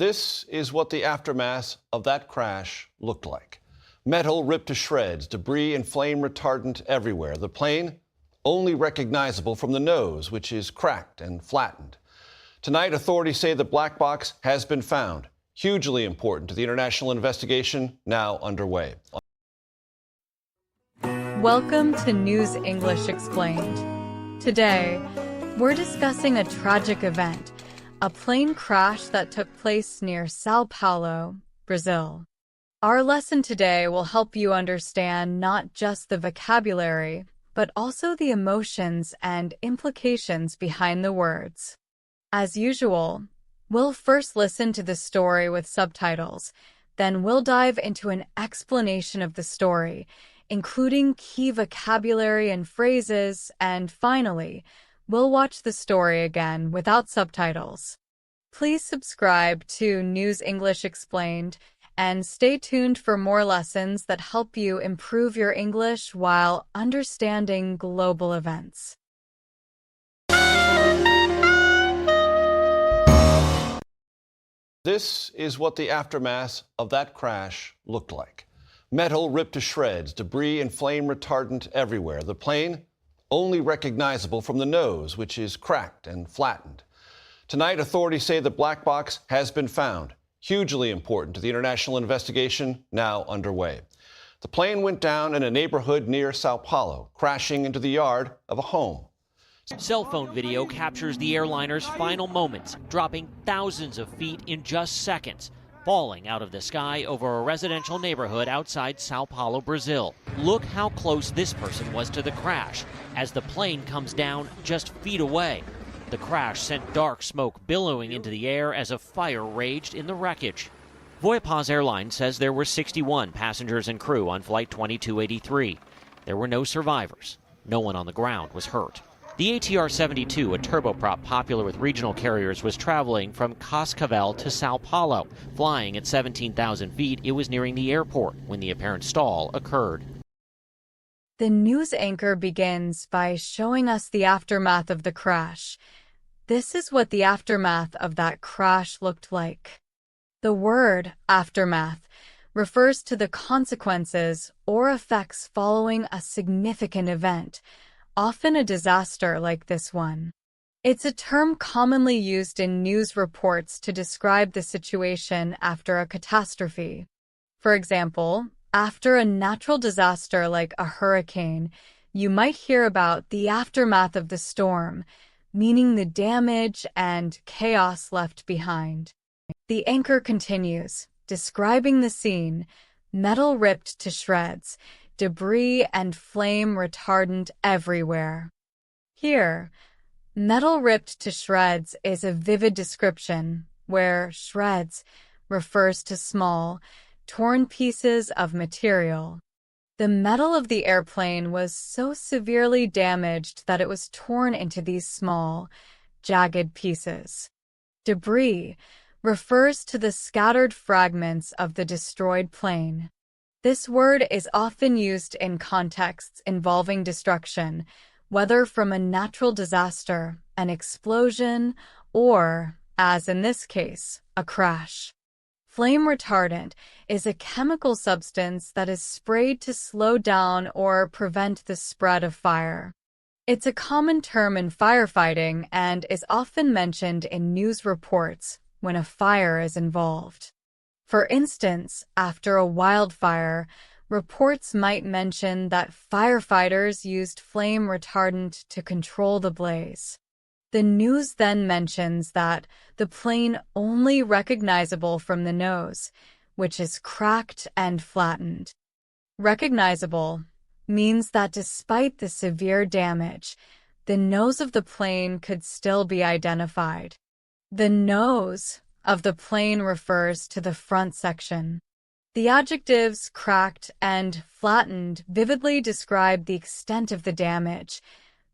This is what the aftermath of that crash looked like. Metal ripped to shreds, debris and flame retardant everywhere. The plane only recognizable from the nose, which is cracked and flattened. Tonight, authorities say the black box has been found, hugely important to the international investigation now underway. Welcome to News English Explained. Today, we're discussing a tragic event, a plane crash that took place near São Paulo, Brazil. Our lesson today will help you understand not just the vocabulary, but also the emotions and implications behind the words. As usual, we'll first listen to the story with subtitles, then we'll dive into an explanation of the story, including key vocabulary and phrases, and finally, we'll watch the story again without subtitles. Please subscribe to News English Explained and stay tuned for more lessons that help you improve your English while understanding global events. This is what the aftermath of that crash looked like. Metal ripped to shreds, debris and flame retardant everywhere. The plane only recognizable from the nose, which is cracked and flattened. Tonight, authorities say the black box has been found, hugely important to the international investigation now underway. The plane went down in a neighborhood near São Paulo, crashing into the yard of a home. Cell phone video captures the airliner's final moments, dropping thousands of feet in just seconds, falling out of the sky over a residential neighborhood outside São Paulo, Brazil. Look how close this person was to the crash as the plane comes down just feet away. The crash sent dark smoke billowing into the air as a fire raged in the wreckage. Voyapa's airline says there were 61 passengers and crew on Flight 2283. There were no survivors. No one on the ground was hurt. The ATR-72, a turboprop popular with regional carriers, was traveling from Cascavel to São Paulo. Flying at 17,000 feet, it was nearing the airport when the apparent stall occurred. The news anchor begins by showing us the aftermath of the crash. This is what the aftermath of that crash looked like. The word aftermath refers to the consequences or effects following a significant event, often a disaster like this one. It's a term commonly used in news reports to describe the situation after a catastrophe. For example, after a natural disaster like a hurricane, you might hear about the aftermath of the storm, meaning the damage and chaos left behind. The anchor continues, describing the scene: metal ripped to shreds, debris and flame retardant everywhere. Here, metal ripped to shreds is a vivid description, where shreds refers to small, torn pieces of material. The metal of the airplane was so severely damaged that it was torn into these small, jagged pieces. Debris refers to the scattered fragments of the destroyed plane. This word is often used in contexts involving destruction, whether from a natural disaster, an explosion, or, as in this case, a crash. Flame retardant is a chemical substance that is sprayed to slow down or prevent the spread of fire. It's a common term in firefighting and is often mentioned in news reports when a fire is involved. For instance, after a wildfire, reports might mention that firefighters used flame retardant to control the blaze. The news then mentions that the plane only recognizable from the nose, which is cracked and flattened. Recognizable means that despite the severe damage, the nose of the plane could still be identified. The nose of the plane refers to the front section. The adjectives cracked and flattened vividly describe the extent of the damage.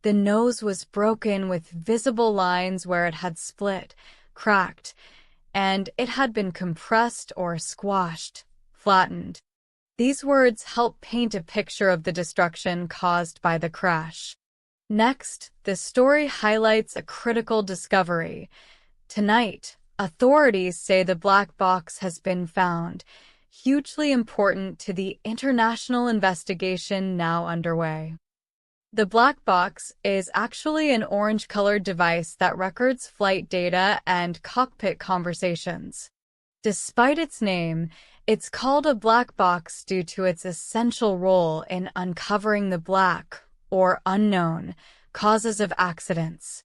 The nose was broken with visible lines where it had split, cracked, and it had been compressed or squashed, flattened. These words help paint a picture of the destruction caused by the crash. Next, the story highlights a critical discovery. Tonight, Authorities say the black box has been found, hugely important to the international investigation now underway. The black box is actually an orange-colored device that records flight data and cockpit conversations. Despite its name, it's called a black box due to its essential role in uncovering the black, or unknown, causes of accidents.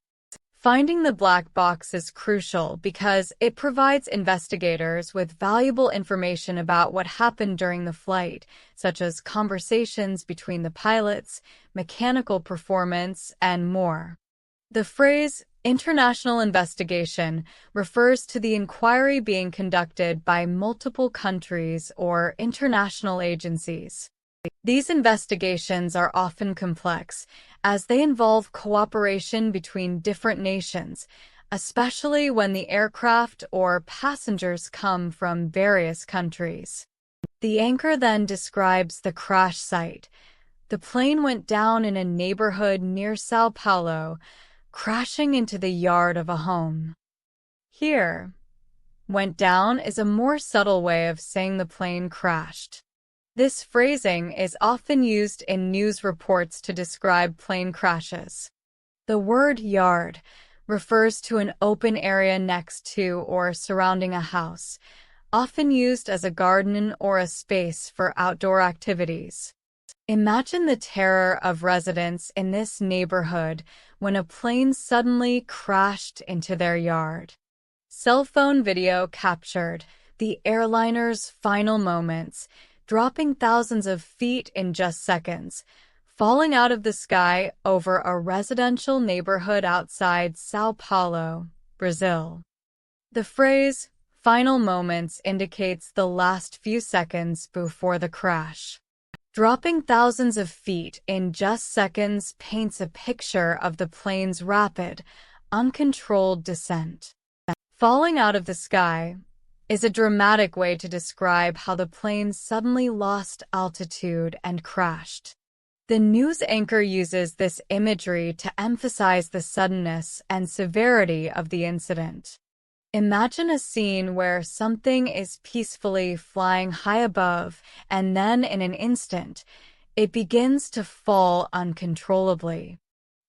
Finding the black box is crucial because it provides investigators with valuable information about what happened during the flight, such as conversations between the pilots, mechanical performance, and more. The phrase international investigation refers to the inquiry being conducted by multiple countries or international agencies. These investigations are often complex, as they involve cooperation between different nations, especially when the aircraft or passengers come from various countries. The anchor then describes the crash site. The plane went down in a neighborhood near São Paulo, crashing into the yard of a home. Here, went down is a more subtle way of saying the plane crashed. This phrasing is often used in news reports to describe plane crashes. The word yard refers to an open area next to or surrounding a house, often used as a garden or a space for outdoor activities. Imagine the terror of residents in this neighborhood when a plane suddenly crashed into their yard. Cell phone video captured the airliner's final moments, dropping thousands of feet in just seconds, falling out of the sky over a residential neighborhood outside São Paulo, Brazil. The phrase, final moments, indicates the last few seconds before the crash. Dropping thousands of feet in just seconds paints a picture of the plane's rapid, uncontrolled descent. Falling out of the sky is a dramatic way to describe how the plane suddenly lost altitude and crashed. The news anchor uses this imagery to emphasize the suddenness and severity of the incident. Imagine a scene where something is peacefully flying high above, and then in an instant, it begins to fall uncontrollably.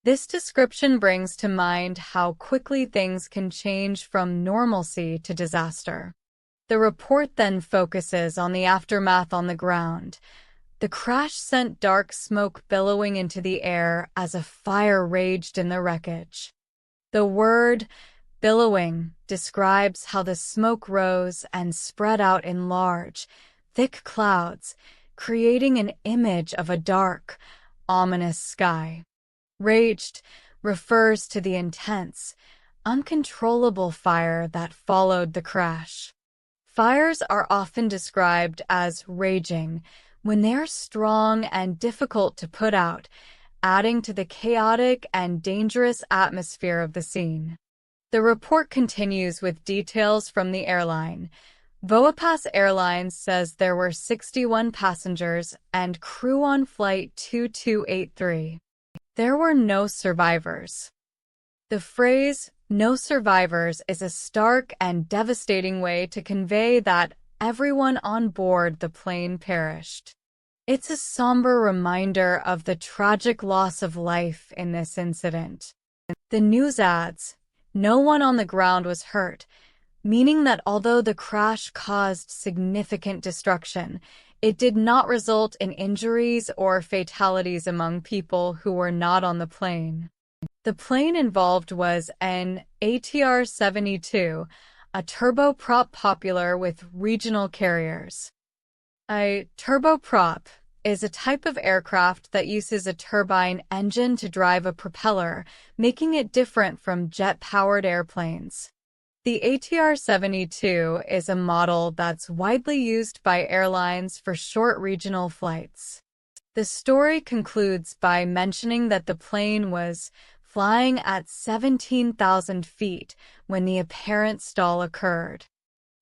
This description brings to mind how quickly things can change from normalcy to disaster. The report then focuses on the aftermath on the ground. The crash sent dark smoke billowing into the air as a fire raged in the wreckage. The word billowing describes how the smoke rose and spread out in large, thick clouds, creating an image of a dark, ominous sky. Raged refers to the intense, uncontrollable fire that followed the crash. Fires are often described as raging when they are strong and difficult to put out, adding to the chaotic and dangerous atmosphere of the scene. The report continues with details from the airline. Voapass Airlines says there were 61 passengers and crew on Flight 2283. There were no survivors. The phrase, "no survivors," is a stark and devastating way to convey that everyone on board the plane perished. It's a somber reminder of the tragic loss of life in this incident. The news adds, "No one on the ground was hurt," meaning that although the crash caused significant destruction, it did not result in injuries or fatalities among people who were not on the plane. The plane involved was an ATR-72, a turboprop popular with regional carriers. A turboprop is a type of aircraft that uses a turbine engine to drive a propeller, making it different from jet-powered airplanes. The ATR-72 is a model that's widely used by airlines for short regional flights. The story concludes by mentioning that the plane was flying at 17,000 feet when the apparent stall occurred.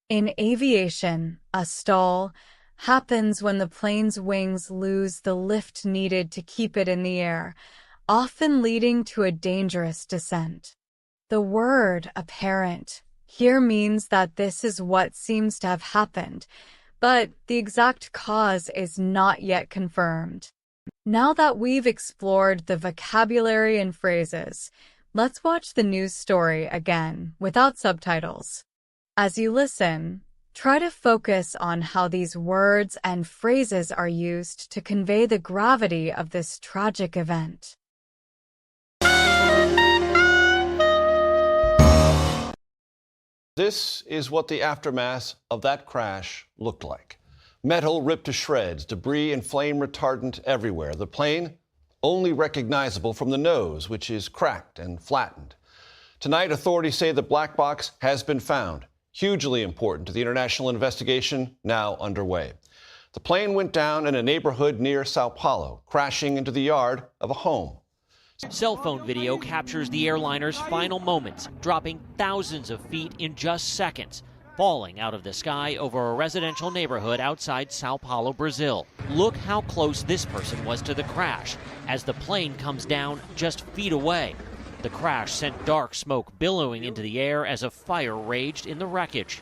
In aviation, a stall happens when the plane's wings lose the lift needed to keep it in the air, often leading to a dangerous descent. The word apparent here means that this is what seems to have happened, but the exact cause is not yet confirmed. Now that we've explored the vocabulary and phrases, let's watch the news story again without subtitles. As you listen, try to focus on how these words and phrases are used to convey the gravity of this tragic event. This is what the aftermath of that crash looked like. Metal ripped to shreds, debris and flame retardant everywhere. The plane only recognizable from the nose, which is cracked and flattened. Tonight, authorities say the black box has been found, hugely important to the international investigation now underway. The plane went down in a neighborhood near São Paulo, crashing into the yard of a home. Cell phone video captures the airliner's final moments, dropping thousands of feet in just seconds, falling out of the sky over a residential neighborhood outside São Paulo, Brazil. Look how close this person was to the crash as the plane comes down just feet away. The crash sent dark smoke billowing into the air as a fire raged in the wreckage.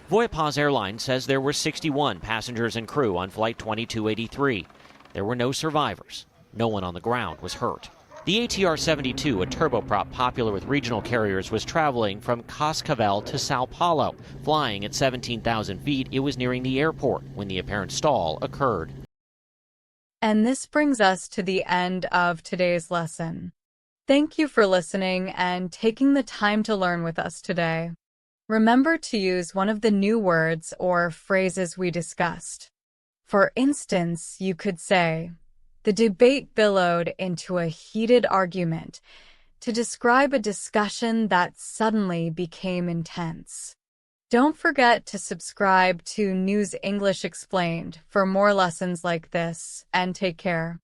Voyapa's airline says there were 61 passengers and crew on Flight 2283. There were no survivors. No one on the ground was hurt. The ATR-72, a turboprop popular with regional carriers, was traveling from Cascavel to Sao Paulo. Flying at 17,000 feet, it was nearing the airport when the apparent stall occurred. And this brings us to the end of today's lesson. Thank you for listening and taking the time to learn with us today. Remember to use one of the new words or phrases we discussed. For instance, you could say, "The debate billowed into a heated argument," to describe a discussion that suddenly became intense. Don't forget to subscribe to News English Explained for more lessons like this, and take care.